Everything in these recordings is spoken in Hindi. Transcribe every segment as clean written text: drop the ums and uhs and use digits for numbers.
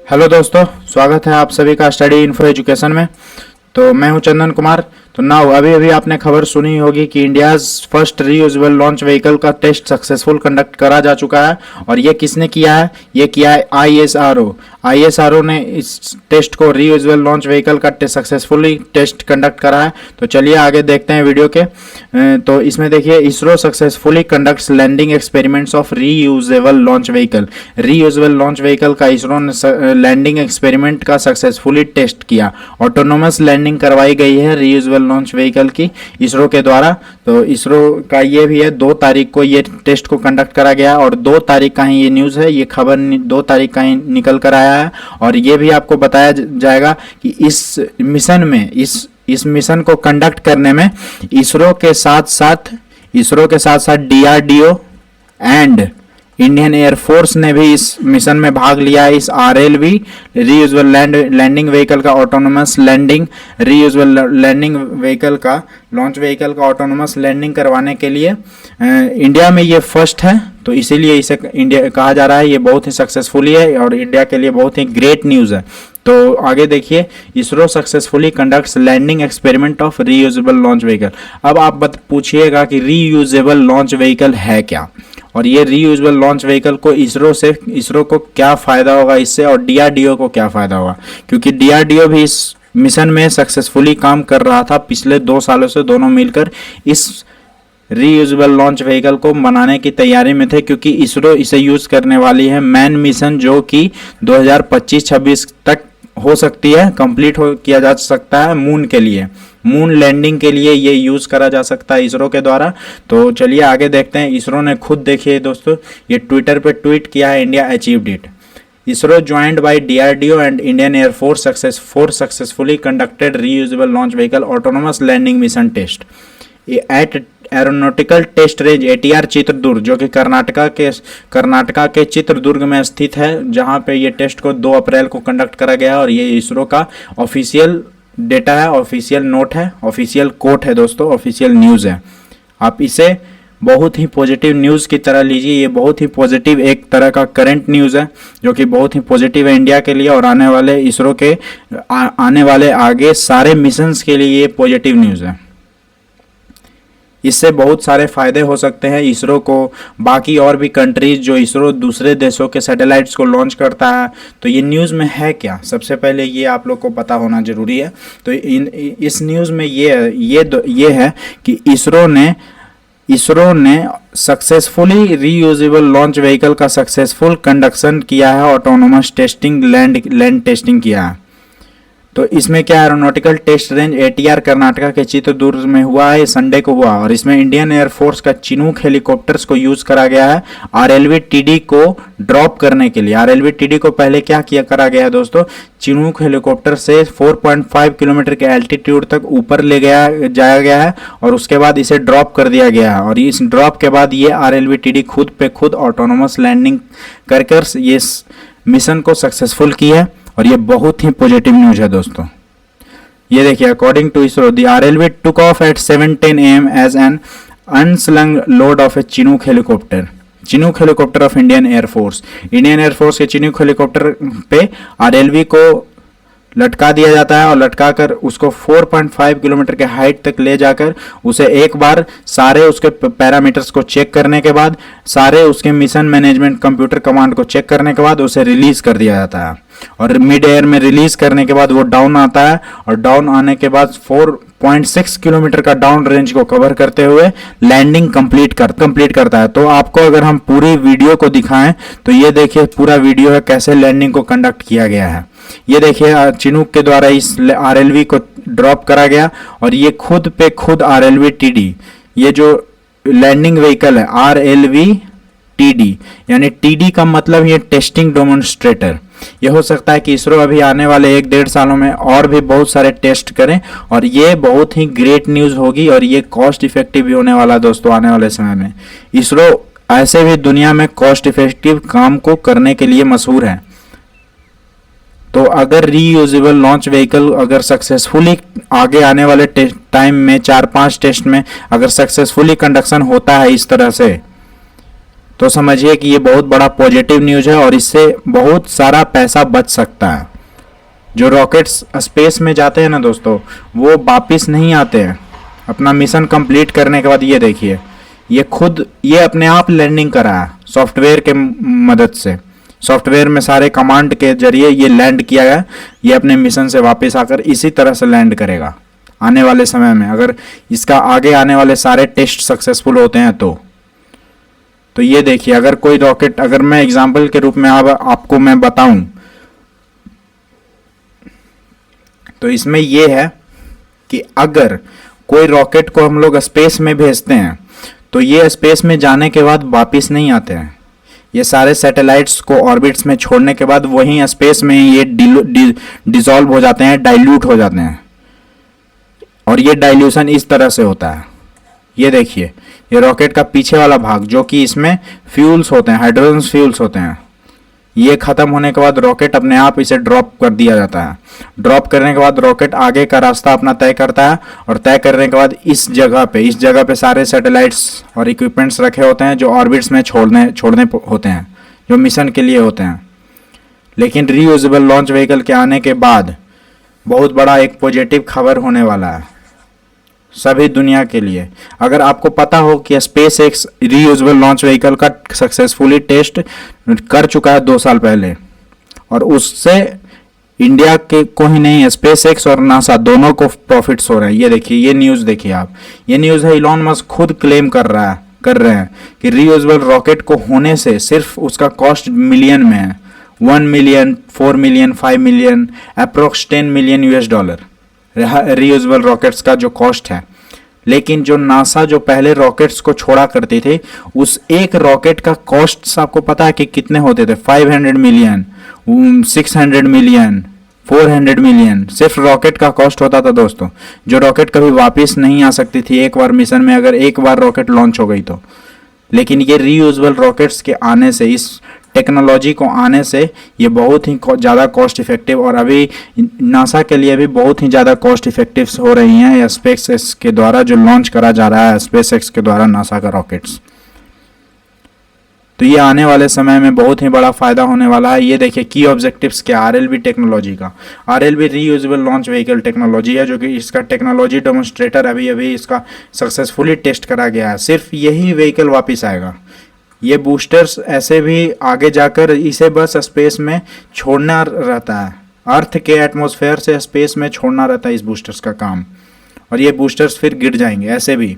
हेलो दोस्तों, स्वागत है आप सभी का स्टडी इन्फो एजुकेशन में। तो मैं हूं चंदन कुमार। तो नाउ अभी आपने खबर सुनी होगी कि India's first reusable launch vehicle का टेस्ट सक्सेसफुल कंडक्ट करा जा चुका है। और ये किसने किया है? ये किया है आईएसआरओ ने इस टेस्ट को रीयूजेबल लॉन्च व्हीकल का सक्सेसफुली टेस्ट कंडक्ट करा है। तो चलिए आगे देखते हैं वीडियो के। तो इसमें देखिए, ISRO successfully conducts landing experiments of reusable launch vehicle. Reusable launch vehicle का इसरो ने लैंडिंग एक्सपेरिमेंट का सक्सेसफुली टेस्ट किया। ऑटोनोमस लैंडिंग करवाई गई है रीयूजेबल लॉन्च व्हीकल की इसरो के द्वारा। तो इसरो का ये भी है, 2 तारीख को ये टेस्ट को कंडक्ट करा गया और 2 तारीख का ही ये न्यूज़ है, ये खबर 2 तारीख का ही निकल कर आया है। और ये भी आपको बताया जाएगा कि इस मिशन में इस मिशन को कंडक्ट करने में इसरो के साथ साथ डीआरडीओ एंड इंडियन एयरफोर्स ने भी इस मिशन में भाग लिया है। इस आरएलवी रीयूजेबल लैंडिंग व्हीकल का autonomous landing reusable landing vehicle का लॉन्च व्हीकल का ऑटोनोमस लैंडिंग करवाने के लिए इंडिया में ये फर्स्ट है। तो इसीलिए इसे इंडिया कहा जा रहा है। ये बहुत ही सक्सेसफुली है और इंडिया के लिए बहुत ही ग्रेट न्यूज़ है। तो आगे देखिए, ISRO successfully conducts landing experiment of reusable launch vehicle. अब आप पूछिएगा कि रीयूजेबल लॉन्च व्हीकल है क्या, और ये रीयूजेबल लॉन्च व्हीकल को इसरो को क्या फ़ायदा होगा इससे, और डीआरडीओ को क्या फ़ायदा होगा, क्योंकि डीआरडीओ भी इस मिशन में सक्सेसफुली काम कर रहा था पिछले 2 सालों से। दोनों मिलकर इस रीयूजेबल लॉन्च व्हीकल को बनाने की तैयारी में थे, क्योंकि इसरो इसे यूज़ करने वाली है मैन मिशन, जो कि 2025-26 तक हो सकती है, कंप्लीट किया जा सकता है मून के लिए, मून लैंडिंग के लिए ये यूज़ करा जा सकता है इसरो के द्वारा। तो चलिए आगे देखते हैं। इसरो ने खुद, देखिए दोस्तों, ये ट्विटर पे ट्वीट किया है, India achieved it. ISRO joined by DRDO and Indian Air Force successfully conducted reusable launch vehicle autonomous landing mission test at aeronautical test range ATR Chitradurga, जो कि कर्नाटका के चित्रदुर्ग में स्थित है, जहां पे ये टेस्ट को 2 अप्रैल को कंडक्ट करा गया है। और ये इसरो का ऑफिशियल डेटा है, ऑफिशियल नोट है, ऑफिशियल कोट है दोस्तों, ऑफिशियल न्यूज़ है। आप इसे बहुत ही पॉजिटिव न्यूज़ की तरह लीजिए। ये बहुत ही पॉजिटिव एक तरह का करंट न्यूज़ है, जो कि बहुत ही पॉजिटिव है इंडिया के लिए और आने वाले इसरो के आने वाले आगे सारे मिशंस के लिए ये पॉजिटिव न्यूज़ है। इससे बहुत सारे फ़ायदे हो सकते हैं इसरो को, बाकी और भी कंट्रीज जो इसरो दूसरे देशों के सैटेलाइट्स को लॉन्च करता है। तो ये न्यूज़ में है क्या, सबसे पहले ये आप लोग को पता होना ज़रूरी है। तो इस न्यूज़ में ये है कि इसरो ने सक्सेसफुली रीयूजेबल लॉन्च व्हीकल का सक्सेसफुल कंडक्शन किया है, ऑटोनोमस टेस्टिंग लैंड टेस्टिंग किया है। तो इसमें क्या, aeronautical test range ATR Karnataka के चित्रदुर्ग में हुआ है, संडे को हुआ। और इसमें इंडियन एयरफोर्स का चिनूक हेलीकॉप्टर्स को यूज करा गया है आरएलवी टीडी को ड्रॉप करने के लिए। आरएलवी टीडी को पहले क्या करा गया है दोस्तों, चिनूक हेलीकॉप्टर से 4.5 किलोमीटर के एल्टीट्यूड तक ऊपर ले जाया गया है और उसके बाद इसे ड्रॉप कर दिया गया है। और इस ड्रॉप के बाद ये आरएलवी टीडी खुद पे खुद ऑटोनोमस लैंडिंग कर ये मिशन को सक्सेसफुल की है। और ये बहुत ही पॉजिटिव न्यूज़ है दोस्तों। ये देखिए, according to ISRO the RLV took off at 7:10 AM as an underslung load of a Chinook helicopter of Indian air force के चिनूक हेलीकॉप्टर पे आरएलवी को लटका दिया जाता है और लटका कर उसको 4.5 किलोमीटर के हाइट तक ले जाकर उसे एक बार सारे उसके पैरामीटर्स को चेक करने के बाद, सारे उसके मिशन मैनेजमेंट कंप्यूटर कमांड को चेक करने के बाद उसे रिलीज कर दिया जाता है। और मिड एयर में रिलीज करने के बाद वो डाउन आता है और डाउन आने के बाद 4.6 किलोमीटर का डाउन रेंज को कवर करते हुए लैंडिंग कंप्लीट करता है। तो आपको अगर हम पूरी वीडियो को दिखाएं तो ये देखिए, पूरा वीडियो है कैसे लैंडिंग को कंडक्ट किया गया है। ये देखिए, चिनूक के द्वारा इस आरएलवी को ड्रॉप करा गया और ये खुद पे खुद आरएलवी टीडी, ये जो लैंडिंग व्हीकल है आरएलवी टीडी, यानी टीडी का मतलब ये टेस्टिंग डेमोन्स्ट्रेटर। ये हो सकता है कि इसरो अभी आने वाले 1-1.5 सालों में और भी बहुत सारे टेस्ट करें और ये बहुत ही ग्रेट न्यूज़ होगी और ये कॉस्ट इफेक्टिव भी होने वाला दोस्तों आने वाले समय में। इसरो ऐसे भी दुनिया में कॉस्ट इफेक्टिव काम को करने के लिए मशहूर है। तो अगर रीयूजेबल लॉन्च व्हीकल अगर सक्सेसफुली आगे आने वाले टाइम में 4-5 टेस्ट में अगर सक्सेसफुली कंडक्शन होता है इस तरह से, तो समझिए कि ये बहुत बड़ा पॉजिटिव न्यूज़ है और इससे बहुत सारा पैसा बच सकता है। जो रॉकेट्स स्पेस में जाते हैं ना दोस्तों, वो वापिस नहीं आते हैं। अपना मिशन कंप्लीट करने के बाद ये देखिए, ये अपने आप लैंडिंग करा है सॉफ्टवेयर के मदद से। सॉफ्टवेयर में सारे कमांड के जरिए ये लैंड किया गया। ये अपने मिशन से वापस आकर इसी तरह से लैंड करेगा आने वाले समय में, अगर इसका आगे आने वाले सारे टेस्ट सक्सेसफुल होते हैं तो ये देखिए, अगर कोई रॉकेट, अगर मैं एग्जाम्पल के रूप में आपको मैं बताऊं तो इसमें ये है कि अगर कोई रॉकेट को हम लोग स्पेस में भेजते हैं तो ये स्पेस में जाने के बाद वापस नहीं आते हैं। ये सारे सैटेलाइट्स को ऑर्बिट्स में छोड़ने के बाद वहीं स्पेस में ये डिसॉल्व हो जाते हैं, डाइल्यूट हो जाते हैं। और ये डाइल्यूशन इस तरह से होता है। ये देखिए, ये रॉकेट का पीछे वाला भाग जो कि इसमें फ्यूल्स होते हैं, हाइड्रोजन फ्यूल्स होते हैं, ये खत्म होने के बाद रॉकेट अपने आप इसे ड्रॉप कर दिया जाता है। ड्रॉप करने के बाद रॉकेट आगे का रास्ता अपना तय करता है और तय करने के बाद इस जगह पे सारे सैटेलाइट्स और इक्विपमेंट्स रखे होते हैं जो ऑर्बिट्स में छोड़ने होते हैं, जो मिशन के लिए होते हैं। लेकिन रीयूजेबल लॉन्च व्हीकल के आने के बाद बहुत बड़ा एक पॉजिटिव खबर होने वाला है सभी दुनिया के लिए। अगर आपको पता हो कि space x reusable launch vehicle का सक्सेसफुली टेस्ट कर चुका है 2 साल पहले, और उससे इंडिया के को ही नहीं, स्पेस एक्स और नासा दोनों को प्रॉफिट्स हो रहे हैं। ये देखिए, ये न्यूज़ देखिए आप, ये न्यूज़ है इलॉन मस्क खुद क्लेम कर रहे हैं कि रीयूजेबल रॉकेट को होने से सिर्फ उसका कॉस्ट मिलियन में है। 1 million, 4 million, 5 million, approx $10 million reusable rockets का जो कॉस्ट है। लेकिन जो नासा जो पहले रॉकेट्स को छोड़ा करती थी, उस एक रॉकेट का कॉस्ट आपको पता है कि कितने होते थे? 500 मिलियन, 600 मिलियन, 400 मिलियन सिर्फ रॉकेट का कॉस्ट होता था दोस्तों। जो रॉकेट कभी वापस नहीं आ सकती थी एक बार मिशन में, अगर एक बार रॉकेट लॉन्च हो गई तो। लेकिन ये रीयूजेबल रॉकेट्स के आने से, इस टेक्नोलॉजी को आने से ये बहुत ही ज़्यादा कॉस्ट इफेक्टिव, और अभी नासा के लिए भी बहुत ही ज़्यादा कॉस्ट इफेक्टिव हो रही हैं स्पेस एक्स के द्वारा जो लॉन्च करा जा रहा है, स्पेस एक्स के द्वारा नासा का रॉकेट्स। तो ये आने वाले समय में बहुत ही बड़ा फायदा होने वाला है। ये देखिए की ऑब्जेक्टिव्स क्या, आरएलवी टेक्नोलॉजी का। RLV reusable launch vehicle technology है, जो कि इसका टेक्नोलॉजी डेमोन्स्ट्रेटर अभी इसका सक्सेसफुली टेस्ट करा गया है। सिर्फ यही व्हीकल वापस आएगा। ये बूस्टर्स ऐसे भी आगे जाकर इसे बस स्पेस में छोड़ना रहता है, अर्थ के एटमॉस्फेयर से स्पेस में छोड़ना रहता है इस बूस्टर्स का काम, और ये बूस्टर्स फिर गिर जाएंगे ऐसे भी।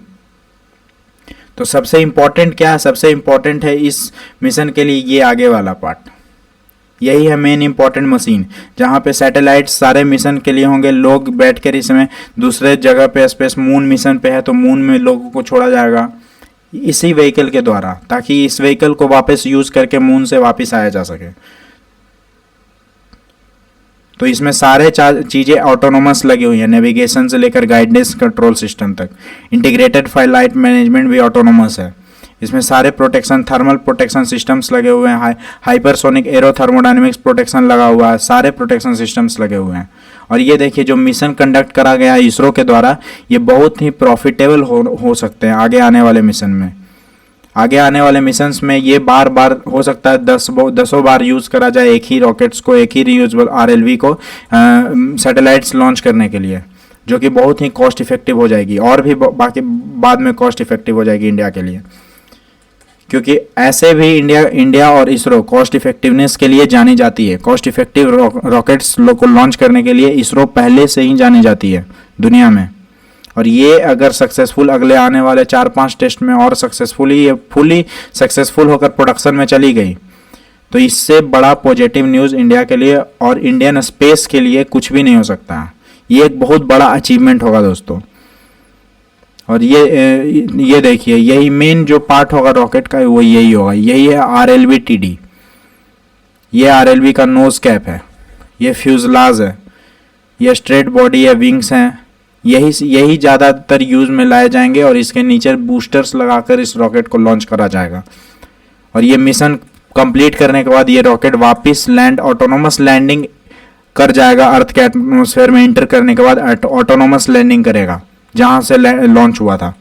तो सबसे इम्पोर्टेंट क्या है? सबसे इम्पोर्टेंट है इस मिशन के लिए ये आगे वाला पार्ट, यही है मेन इंपॉर्टेंट मशीन, जहाँ पे सैटेलाइट्स सारे मिशन के लिए होंगे। लोग बैठकर इसमें दूसरे जगह पे, स्पेस मून मिशन पे है तो मून में लोगों को छोड़ा जाएगा इसी व्हीकल के द्वारा, ताकि इस व्हीकल को वापस यूज करके मून से वापस आया जा सके। तो इसमें सारे चीज़ें ऑटोनोमस लगी हुई हैं, नेविगेशन से लेकर गाइडेंस कंट्रोल सिस्टम तक। इंटीग्रेटेड फ्लाइट मैनेजमेंट भी ऑटोनोमस है। इसमें सारे प्रोटेक्शन, थर्मल प्रोटेक्शन सिस्टम्स लगे हुए हैं, हाइपरसोनिक एरो थर्मोडायनेमिक्स प्रोटेक्शन लगा हुआ है, सारे प्रोटेक्शन सिस्टम्स लगे हुए हैं। और ये देखिए जो मिशन कंडक्ट करा गया है इसरो के द्वारा, ये बहुत ही प्रॉफिटेबल हो सकते हैं आगे आने वाले मिशन में। आगे आने वाले मिशंस में ये बार बार हो सकता है दसों बार यूज़ करा जाए एक ही रॉकेट्स को, एक ही रीयूजेबल आरएलवी को सैटेलाइट्स लॉन्च करने के लिए, जो कि बहुत ही कॉस्ट इफेक्टिव हो जाएगी, और भी बाकी बाद में कॉस्ट इफेक्टिव हो जाएगी इंडिया के लिए। क्योंकि ऐसे भी इंडिया और इसरो कॉस्ट इफेक्टिवनेस के लिए जानी जाती है। कॉस्ट इफेक्टिव रॉकेट्स को लॉन्च करने के लिए इसरो पहले से ही जानी जाती है दुनिया में। और ये अगर सक्सेसफुल अगले आने वाले 4-5 टेस्ट में और फुली सक्सेसफुल होकर प्रोडक्शन में चली गई, तो इससे बड़ा पॉजिटिव न्यूज़ इंडिया के लिए और इंडियन स्पेस के लिए कुछ भी नहीं हो सकता। ये एक बहुत बड़ा अचीवमेंट होगा दोस्तों। और ये देखिए, यही मेन जो पार्ट होगा रॉकेट का, वो यही होगा। यही है आरएलवी टीडी। ये आरएलवी का नोज कैप है, ये फ्यूजलाज है, ये स्ट्रेट बॉडी है, विंग्स हैं। यही ज़्यादातर यूज़ में लाए जाएंगे, और इसके नीचे बूस्टर्स लगाकर इस रॉकेट को लॉन्च करा जाएगा। और ये मिशन कंप्लीट करने के बाद ये रॉकेट वापस ऑटोनोमस लैंडिंग कर जाएगा। अर्थ के एटमॉस्फेयर में इंटर करने के बाद ऑटोनोमस लैंडिंग करेगा जहाँ से लॉन्च हुआ था।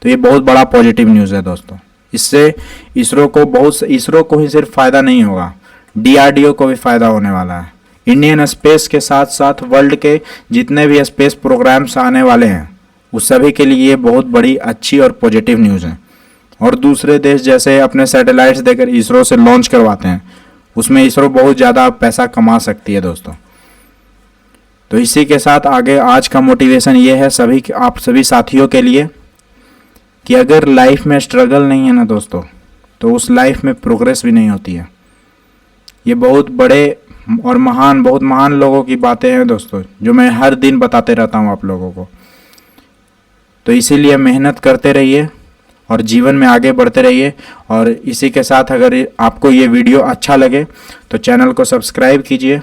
तो ये बहुत बड़ा पॉजिटिव न्यूज़ है दोस्तों। इससे इसरो को ही सिर्फ फ़ायदा नहीं होगा, DRDO को भी फ़ायदा होने वाला है। इंडियन स्पेस के साथ साथ वर्ल्ड के जितने भी स्पेस प्रोग्राम्स आने वाले हैं उस सभी के लिए ये बहुत बड़ी अच्छी और पॉजिटिव न्यूज़ है। और दूसरे देश जैसे अपने सैटेलाइट्स देकर इसरो से लॉन्च करवाते हैं, उसमें इसरो बहुत ज़्यादा पैसा कमा सकती है दोस्तों। तो इसी के साथ आगे आज का मोटिवेशन ये है आप सभी साथियों के लिए कि अगर लाइफ में स्ट्रगल नहीं है ना दोस्तों, तो उस लाइफ में प्रोग्रेस भी नहीं होती है। ये बहुत बड़े और बहुत महान लोगों की बातें हैं दोस्तों, जो मैं हर दिन बताते रहता हूँ आप लोगों को। तो इसीलिए मेहनत करते रहिए और जीवन में आगे बढ़ते रहिए। और इसी के साथ अगर आपको ये वीडियो अच्छा लगे तो चैनल को सब्सक्राइब कीजिए,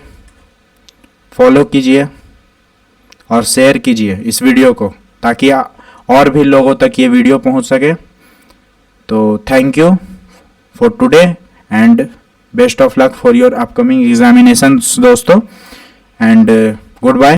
फॉलो कीजिए और शेयर कीजिए इस वीडियो को, ताकि और भी लोगों तक ये वीडियो पहुंच सके। तो thank you for today and best of luck for your upcoming examinations दोस्तों, एंड गुड बाय।